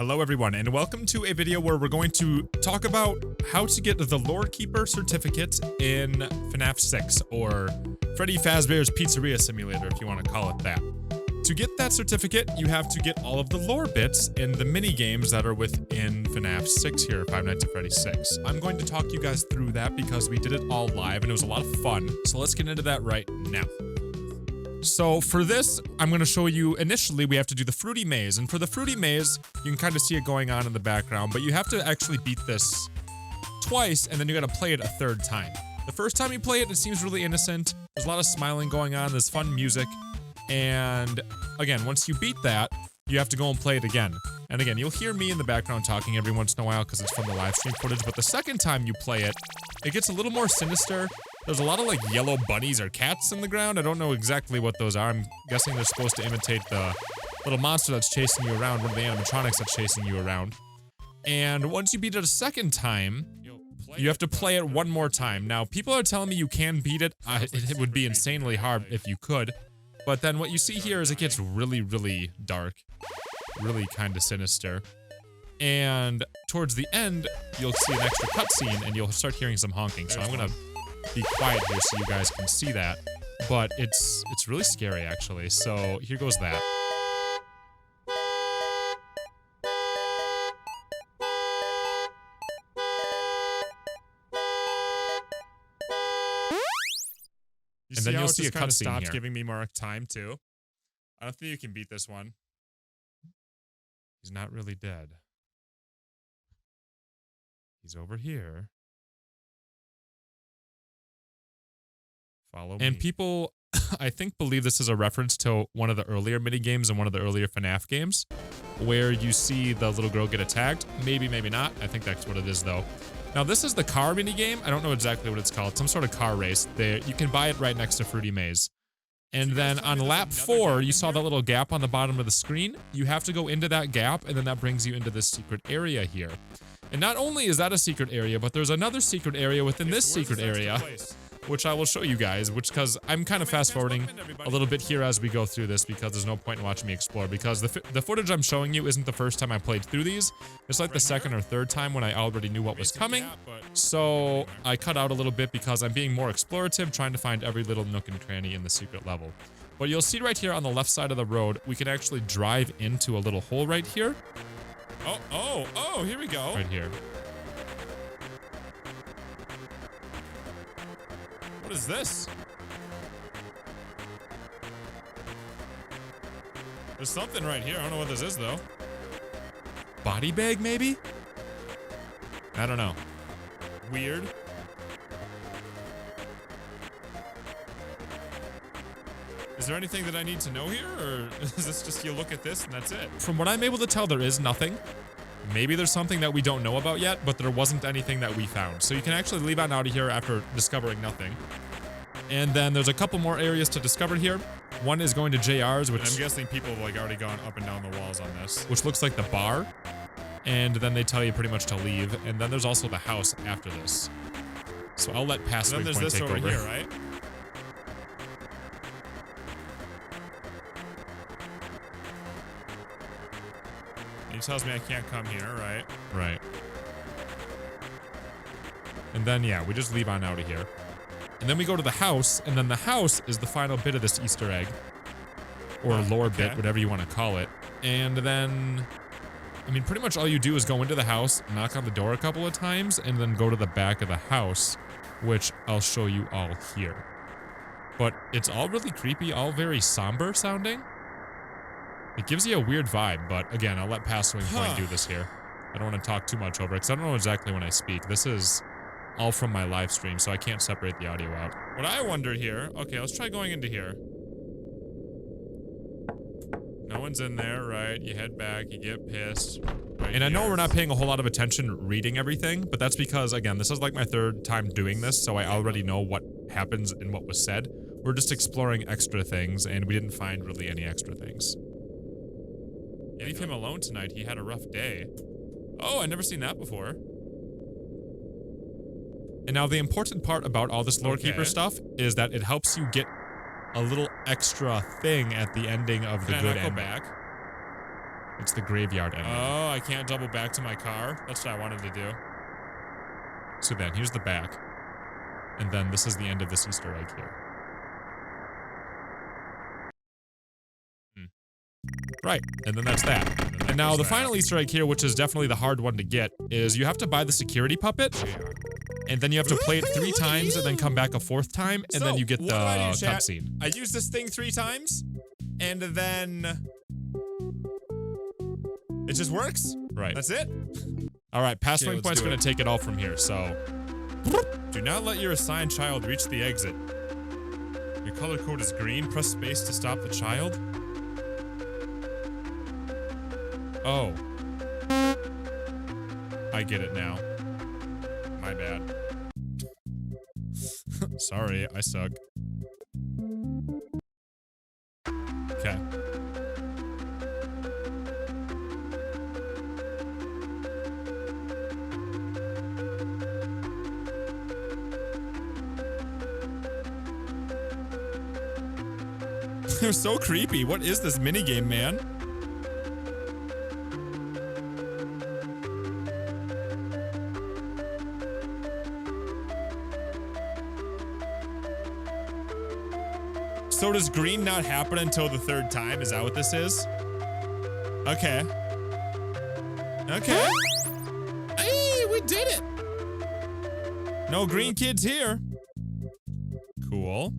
Hello everyone, and welcome to a video where we're going to talk about how to get the Lorekeeper Certificate in FNAF 6, or Freddy Fazbear's Pizzeria Simulator, if you want to call it that. To get that certificate, you have to get all of the lore bits in the mini-games that are within FNAF 6 here, Five Nights at Freddy's 6. I'm going to talk you guys through that because we did it all live, and it was a lot of fun. So let's get into that right now. So for this, I'm going to show you, initially we have to do the Fruity Maze, and for the Fruity Maze, you can kind of see it going on in the background, but you have to actually beat this twice, and then you got to play it a third time. The first time you play it, it seems really innocent, there's a lot of smiling going on, there's fun music, and again, once you beat that, you have to go and play it again. And again, you'll hear me in the background talking every once in a while because it's from the live stream footage, but the second time you play it, it gets a little more sinister. There's a lot of like yellow bunnies or cats in the ground. I don't know exactly what those are. I'm guessing they're supposed to imitate the little monster that's chasing you around, one of the animatronics that's chasing you around. And once you beat it a second time, you have to play it one more time. Now, people are telling me you can beat it. It would be insanely hard if you could. But then what you see here is it gets really, really dark. Really kind of sinister. And towards the end, you'll see an extra cutscene and you'll start hearing some honking. So I'm gonna be quiet here so you guys can see that. But it's really scary actually. So here goes that. And then you'll see a cutscene here. Stopped giving me more time too. I don't think you can beat this one. He's not really dead. He's over here. Follow me. And people, I think, believe this is a reference to one of the earlier mini-games in one of the earlier FNAF games, where you see the little girl get attacked. Maybe, maybe not. I think that's what it is, though. Now, this is the car mini-game. I don't know exactly what it's called. Some sort of car race. You can buy it right next to Fruity Maze. And then on lap 4, you saw that little gap on the bottom of the screen. You have to go into that gap, and then that brings you into this secret area here. And not only is that a secret area, but there's another secret area within this secret area, which I will show you guys, because I'm kind of fast-forwarding a little bit here as we go through this, because there's no point in watching me explore, because the footage I'm showing you isn't the first time I played through these. It's like the second or third time when I already knew what was coming. So I cut out a little bit because I'm being more explorative, trying to find every little nook and cranny in the secret level. But you'll see right here on the left side of the road, we can actually drive into a little hole right here. Oh, here we go. Right here. What is this? There's something right here. I don't know what this is, though. Body bag, maybe? I don't know. Weird. Is there anything that I need to know here, or is this just you look at this and that's it? From what I'm able to tell, there is nothing. Maybe there's something that we don't know about yet, but there wasn't anything that we found. So you can actually leave on out of here after discovering nothing. And then there's a couple more areas to discover here. One is going to JR's, which I'm guessing people have like already gone up and down the walls on this. Which looks like the bar. And then they tell you pretty much to leave. And then there's also the house after this. So I'll let past SwingPoynt take over. Then there's this over here, right? He tells me I can't come here, right? Right. And then, yeah, we just leave on out of here. And then we go to the house, and then the house is the final bit of this Easter egg. Or lore bit, whatever you want to call it. And then, I mean, pretty much all you do is go into the house, knock on the door a couple of times, and then go to the back of the house, which I'll show you all here. But it's all really creepy, all very somber sounding. It gives you a weird vibe, but again, I'll let past SwingPoynt do this here. I don't want to talk too much over it, because I don't know exactly when I speak. This is all from my live stream, so I can't separate the audio out. What I wonder here... Okay, let's try going into here. No one's in there, right? You head back, you get pissed. Right, and I know we're not paying a whole lot of attention reading everything, but that's because, again, this is like my third time doing this, so I already know what happens and what was said. We're just exploring extra things, and we didn't find really any extra things. Leave him alone tonight. He had a rough day. Oh, I've never seen that before. And now the important part about all this Lorekeeper stuff is that it helps you get a little extra thing at the ending of the good ending. Back? It's the graveyard ending. Oh, I can't double back to my car? That's what I wanted to do. So then, here's the back. And then this is the end of this Easter egg here. Right, and then that's that. And now the final Easter egg here, which is definitely the hard one to get, is you have to buy the security puppet. And then you have to play it 3 times and then come back a 4th time, and then you get the cutscene. I use this thing 3 times, and then it just works. Right. That's it. All right, past SwingPoynt's gonna take it all from here. So, do not let your assigned child reach the exit. Your color code is green. Press space to stop the child. Oh. I get it now. My bad. Sorry, I suck. Okay. They're so creepy. What is this minigame, man? So does green not happen until the 3rd time? Is that what this is? Okay. Okay. Hey, we did it! No green kids here. Cool.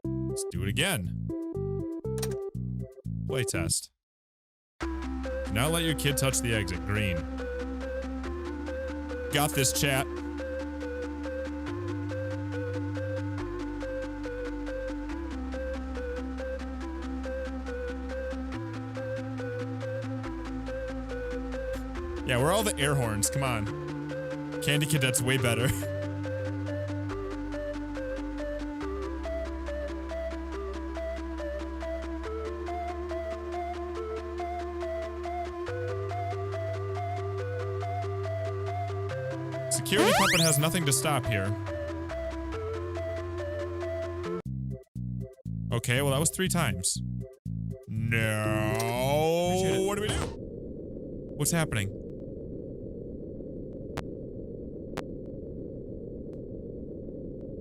Let's do it again. Playtest. Now let your kid touch the exit. Green. Got this, chat. Yeah, we're all the air horns. Come on. Candy Cadet's way better. Security puppet has nothing to stop here. Okay, well that was 3 times. No. What do we do? What's happening?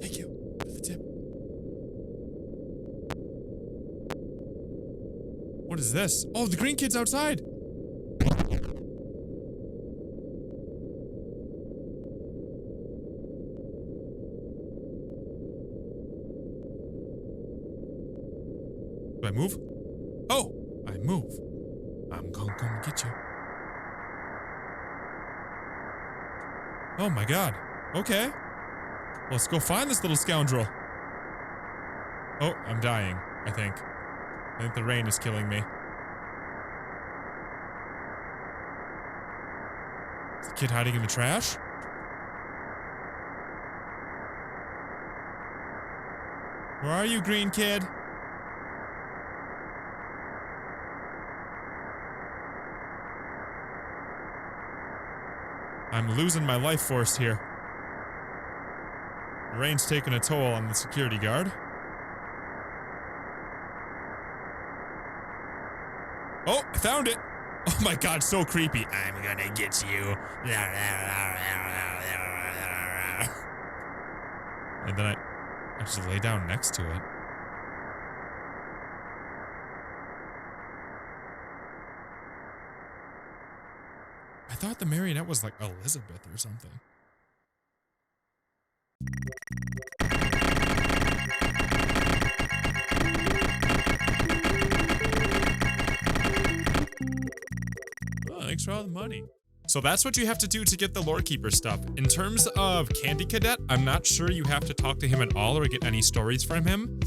Thank you for the tip. What is this? Oh, the green kid's outside. Do I move? Oh, I move. I'm gonna come get you. Oh my god. Okay. Let's go find this little scoundrel. Oh, I'm dying, I think. I think the rain is killing me. Is the kid hiding in the trash? Where are you, green kid? I'm losing my life force here. The rain's taking a toll on the security guard. Oh, I found it! Oh my god, so creepy. I'm gonna get you. And then I just lay down next to it. I thought the marionette was like Elizabeth or something. Oh, thanks for all the money. So that's what you have to do to get the Lorekeeper stuff. In terms of Candy Cadet, I'm not sure you have to talk to him at all or get any stories from him.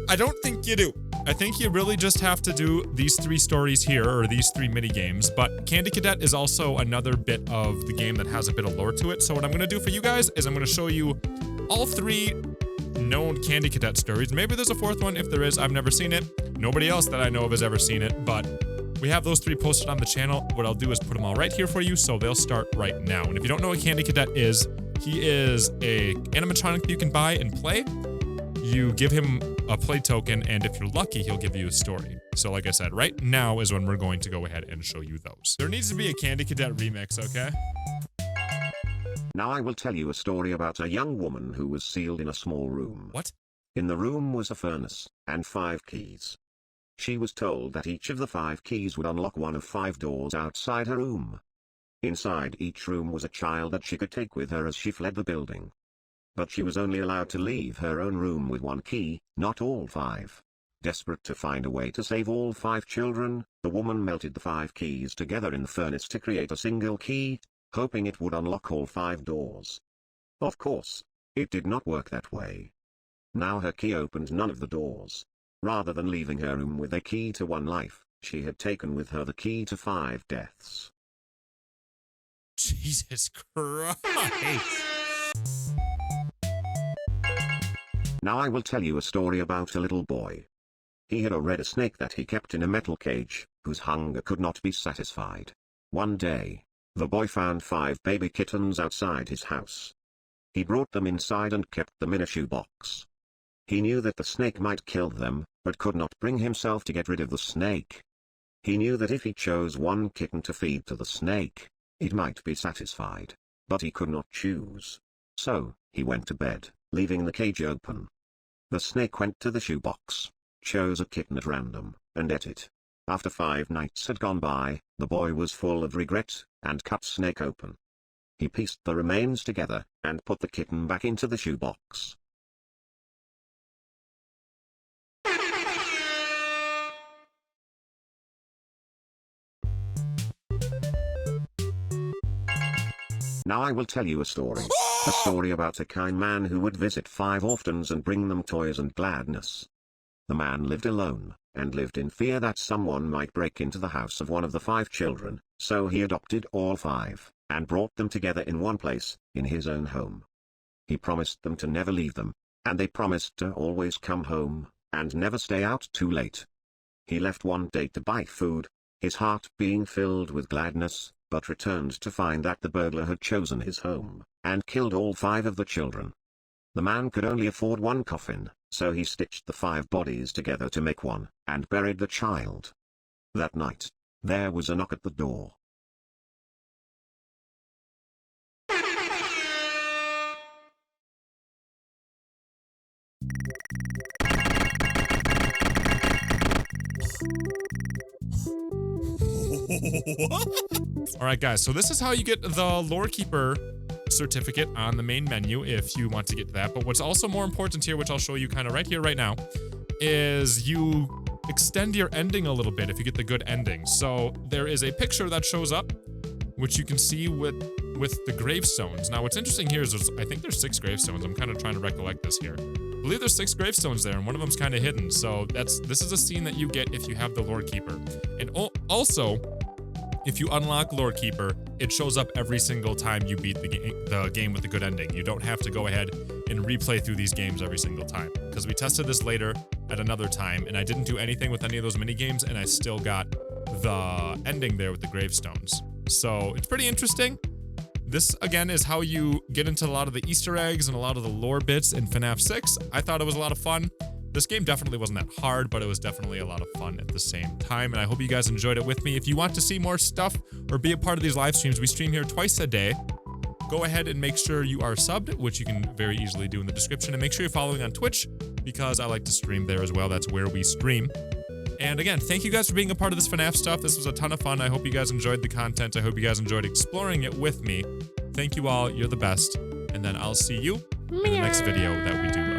I don't think you do. I think you really just have to do these 3 stories here, or these 3 mini-games, but Candy Cadet is also another bit of the game that has a bit of lore to it. So what I'm gonna do for you guys is I'm gonna show you all 3 known Candy Cadet stories. Maybe there's a 4th one. If there is, I've never seen it. Nobody else that I know of has ever seen it, but we have those 3 posted on the channel. What I'll do is put them all right here for you, so they'll start right now. And if you don't know what Candy Cadet is, he is a animatronic that you can buy and play. you give him a play token, and if you're lucky, he'll give you a story. So like I said, right now is when we're going to go ahead and show you those. There needs to be a Candy Cadet remix, okay? Now I will tell you a story about a young woman who was sealed in a small room. What? In the room was a furnace, and 5 keys. She was told that each of the 5 keys would unlock one of 5 doors outside her room. Inside each room was a child that she could take with her as she fled the building. But she was only allowed to leave her own room with 1 key, not all 5. Desperate to find a way to save all 5 children, the woman melted the 5 keys together in the furnace to create a single key, hoping it would unlock all 5 doors. Of course, it did not work that way. Now her key opened none of the doors. Rather than leaving her room with a key to 1 life, she had taken with her the key to 5 deaths. Jesus Christ. Now I will tell you a story about a little boy. He had a red snake that he kept in a metal cage, whose hunger could not be satisfied. One day, the boy found 5 baby kittens outside his house. He brought them inside and kept them in a shoebox. He knew that the snake might kill them, but could not bring himself to get rid of the snake. He knew that if he chose 1 kitten to feed to the snake, it might be satisfied, but he could not choose. So, he went to bed, leaving the cage open. The snake went to the shoebox, chose a kitten at random, and ate it. After 5 nights had gone by, the boy was full of regret, and cut snake open. He pieced the remains together, and put the kitten back into the shoebox. Now I will tell you a story. A story about a kind man who would visit 5 orphans and bring them toys and gladness. The man lived alone, and lived in fear that someone might break into the house of one of the 5 children, so he adopted all 5, and brought them together in one place, in his own home. He promised them to never leave them, and they promised to always come home, and never stay out too late. He left one day to buy food, his heart being filled with gladness, but returned to find that the burglar had chosen his home, and killed all 5 of the children. The man could only afford 1 coffin, so he stitched the 5 bodies together to make one, and buried the child. That night, there was a knock at the door. Alright guys, so this is how you get the Lorekeeper Certificate on the main menu if you want to get that. But what's also more important here, which I'll show you kind of right here, right now, is you extend your ending a little bit if you get the good ending. So there is a picture that shows up, which you can see with the gravestones. Now what's interesting here is I think there's 6 gravestones. I'm kind of trying to recollect this here. I believe there's 6 gravestones there, and one of them's kind of hidden. So this is a scene that you get if you have the Lorekeeper. And also, if you unlock Lorekeeper, it shows up every single time you beat the game with the good ending. You don't have to go ahead and replay through these games every single time. Because we tested this later at another time, and I didn't do anything with any of those mini games, and I still got the ending there with the gravestones. So it's pretty interesting. This, again, is how you get into a lot of the Easter eggs and a lot of the lore bits in FNAF 6. I thought it was a lot of fun. This game definitely wasn't that hard, but it was definitely a lot of fun at the same time, and I hope you guys enjoyed it with me. If you want to see more stuff or be a part of these live streams, we stream here twice a day. Go ahead and make sure you are subbed, which you can very easily do in the description, and make sure you're following on Twitch, because I like to stream there as well. That's where we stream. And again, thank you guys for being a part of this FNAF stuff. This was a ton of fun. I hope you guys enjoyed the content. I hope you guys enjoyed exploring it with me. Thank you all. You're the best. And then I'll see you in the next video that we do